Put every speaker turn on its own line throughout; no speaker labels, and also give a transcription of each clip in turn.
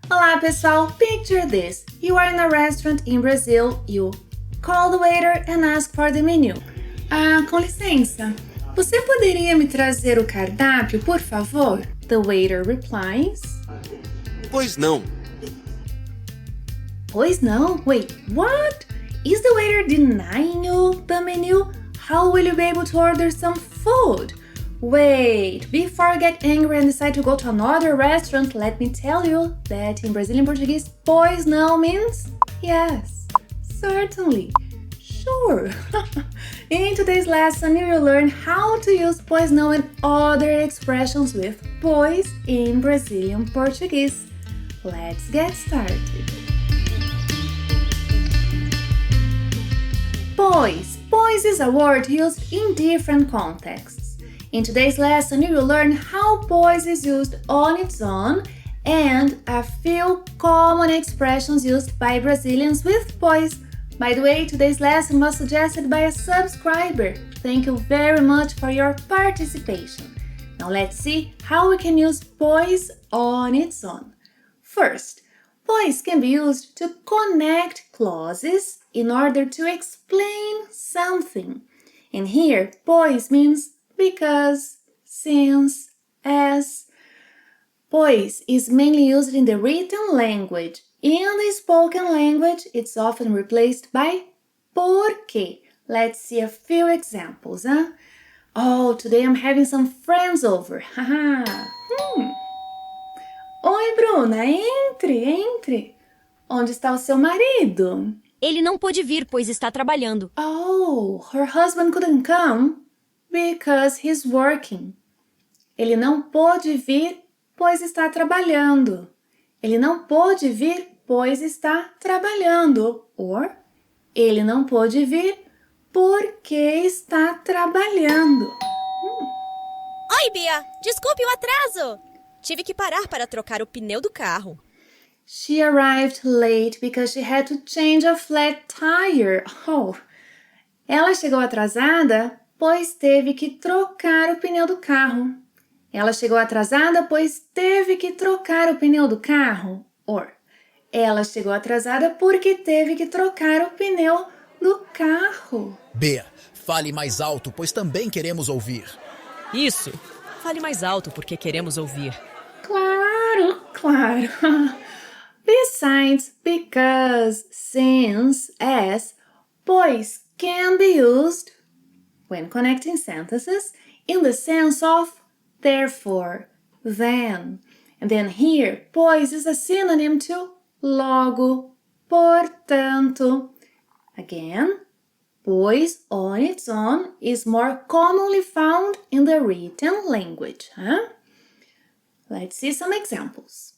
Olá pessoal, picture this. You are in a restaurant in Brazil, you call the waiter and ask for the menu. Com licença, você poderia me trazer o cardápio, por favor? The waiter replies.
Pois não.
Pois não? Wait, what? Is the waiter denying you the menu? How will you be able to order some food? Wait, before you get angry and decide to go to another restaurant, let me tell you that in Brazilian Portuguese, pois não means yes, certainly, sure. In today's lesson, you will learn how to use pois não and other expressions with pois in Brazilian Portuguese. Let's get started. Pois is a word used in different contexts. In today's lesson, you will learn how pois is used on its own and a few common expressions used by Brazilians with pois. By the way, today's lesson was suggested by a subscriber. Thank you very much for your participation. Now let's see how we can use pois on its own. First, pois can be used to connect clauses in order to explain something. And here, pois means because, since, as. Pois is mainly used in the written language. In the spoken language, it's often replaced by porque. Let's see a few examples. Oh, today I'm having some friends over. Haha. Oi, Bruna, entre. Onde está o seu marido?
Ele não pôde vir, pois está trabalhando.
Oh, her husband couldn't come because he's working. Ele não pôde vir, pois está trabalhando. Ele não pôde vir, pois está trabalhando. Or, ele não pôde vir porque está trabalhando.
Oi, Bia! Desculpe o atraso! Tive que parar para trocar o pneu do carro.
She arrived late because she had to change a flat tire. Oh, ela chegou atrasada, pois teve que trocar o pneu do carro. Ela chegou atrasada, pois teve que trocar o pneu do carro. Or, ela chegou atrasada porque teve que trocar o pneu do carro.
Bia, fale mais alto, pois também queremos ouvir.
Isso! Fale mais alto porque queremos ouvir.
Claro. Besides, because, since, as, pois can be used when connecting sentences in the sense of therefore, then. And then here, pois is a synonym to logo, portanto. Again, pois on its own is more commonly found in the written language. Let's see some examples.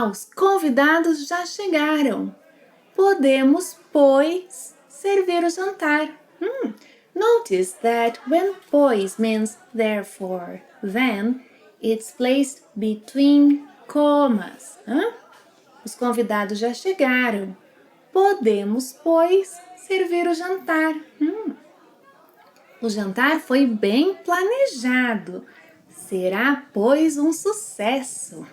Os convidados já chegaram. Podemos, pois, servir o jantar. Notice that when pois means therefore, then, it's placed between commas. Os convidados já chegaram. Podemos, pois, servir o jantar. O jantar foi bem planejado. Será, pois, um sucesso.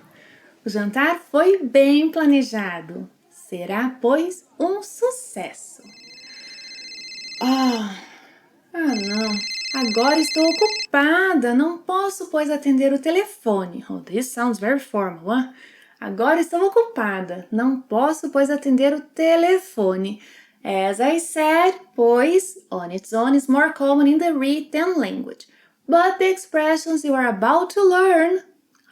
O jantar foi bem planejado. Será, pois, um sucesso. Não. Agora estou ocupada. Não posso, pois, atender o telefone. Oh, this sounds very formal. Agora estou ocupada. Não posso, pois, atender o telefone. As I said, pois, on its own is more common in the written language. But the expressions you are about to learn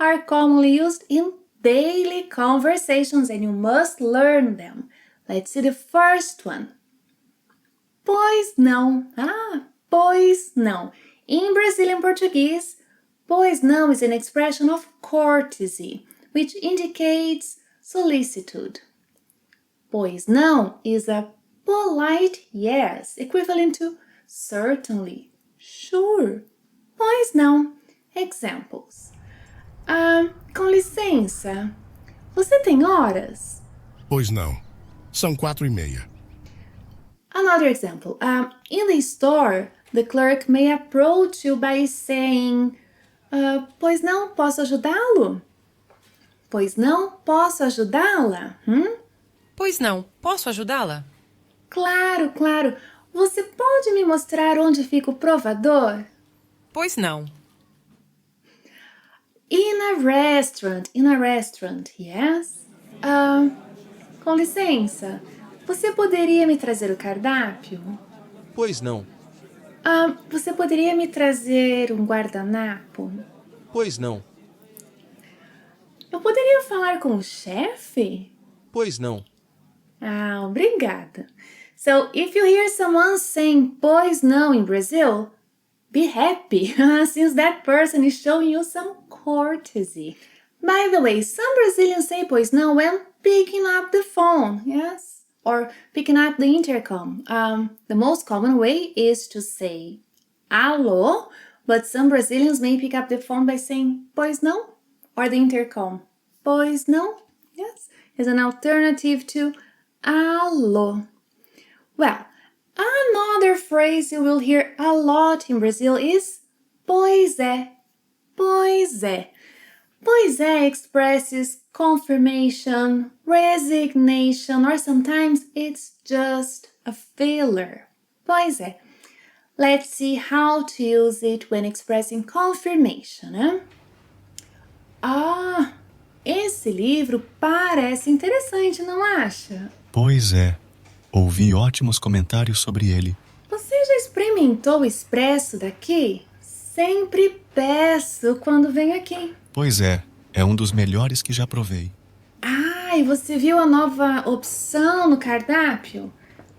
are commonly used in daily conversations and you must learn them. Let's see the first one. Pois não. Pois não. In Brazilian Portuguese, pois não is an expression of courtesy, which indicates solicitude. Pois não is a polite yes, equivalent to certainly, sure. Pois não. Examples. Com licença, você tem horas?
Pois não. São 4:30.
Another example. In the store, the clerk may approach you by saying, pois não, posso ajudá-lo? Pois não, posso ajudá-la?
Pois não, posso ajudá-la?
Claro, claro. Você pode me mostrar onde fica o provador?
Pois não.
In a restaurant, yes? Com licença, você poderia me trazer o cardápio?
Pois não.
Você poderia me trazer um guardanapo?
Pois não.
Eu poderia falar com o chefe?
Pois não.
Obrigada. So, if you hear someone saying pois não in Brazil, be happy, since that person is showing you some courtesy. By the way, some Brazilians say pois não when picking up the phone, yes? Or picking up the intercom. The most common way is to say alô, but some Brazilians may pick up the phone by saying pois não, or the intercom. Pois não, yes, is an alternative to alô. Well, another phrase you will hear a lot in Brazil is pois é. Pois é. Pois é expresses confirmation, resignation, or sometimes it's just a filler. Pois é. Let's see how to use it when expressing confirmation, né? Esse livro parece interessante, não acha?
Pois é. Ouvi ótimos comentários sobre ele.
Você já experimentou o expresso daqui? Sempre peço quando venho aqui.
Pois é um dos melhores que já provei.
E você viu a nova opção no cardápio?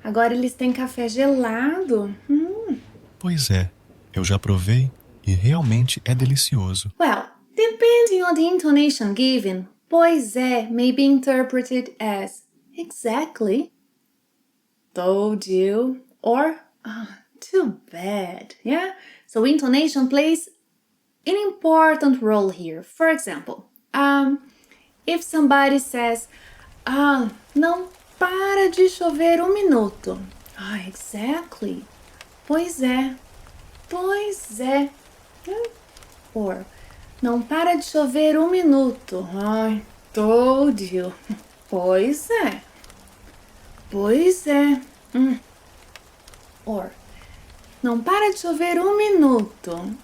Agora eles têm café gelado.
Pois é, eu já provei e realmente é delicioso.
Well, depending on the intonation given, pois é may be interpreted as exactly, told you, or too bad, yeah? So intonation plays an important role here. For example, if somebody says, não para de chover um minuto. Exactly. Pois é. Pois é. Or, não para de chover um minuto. Told you. Pois é. Pois é. Or, não para de chover um minuto.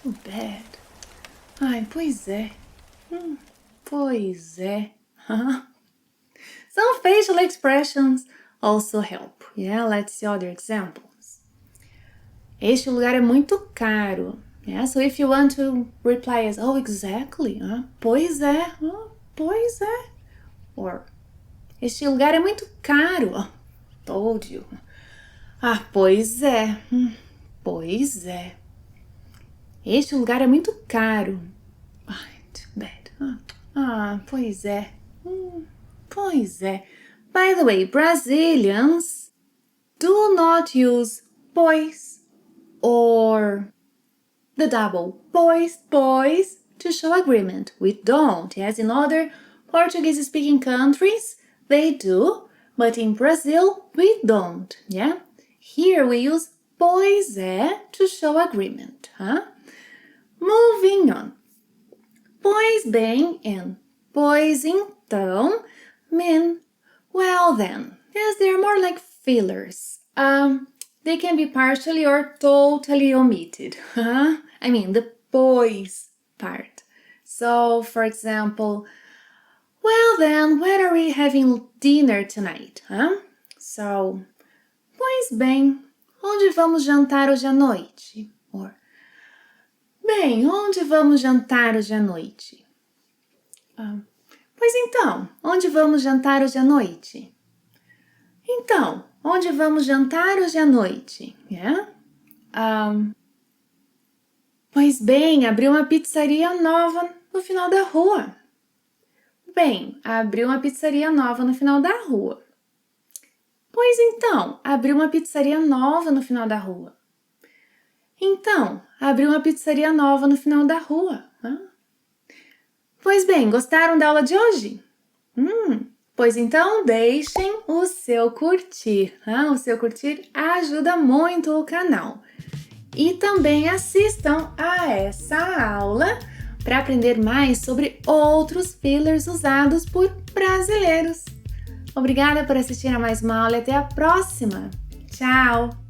Too bad. Pois é. Pois é. Some facial expressions also help. Yeah, let's see other examples. Este lugar é muito caro. Yeah, so if you want to reply as, exactly. Pois é. Pois é. Or, este lugar é muito caro. Told you. Pois é. Pois é. Este lugar é muito caro. Too bad. Pois é. Pois é. By the way, Brazilians do not use pois or the double pois to show agreement. We don't. Yes, in other Portuguese-speaking countries, they do, but in Brazil, we don't. Yeah? Here we use pois é to show agreement. Moving on. Pois bem and pois então mean well then. Yes, they are more like fillers. They can be partially or totally omitted. I mean, the pois part. So, for example, well then, where are we having dinner tonight? So, pois bem, onde vamos jantar hoje à noite? Or, bem, onde vamos jantar hoje à noite? Pois então, onde vamos jantar hoje à noite? Então, onde vamos jantar hoje à noite? Yeah? Pois bem, abriu uma pizzaria nova no final da rua. Bem, abriu uma pizzaria nova no final da rua. Pois então, abriu uma pizzaria nova no final da rua. Então, abriu uma pizzaria nova no final da rua. Pois bem, gostaram da aula de hoje? Pois então, deixem o seu curtir. O seu curtir ajuda muito o canal. E também assistam a essa aula para aprender mais sobre outros fillers usados por brasileiros. Obrigada por assistir a mais uma aula e até a próxima. Tchau!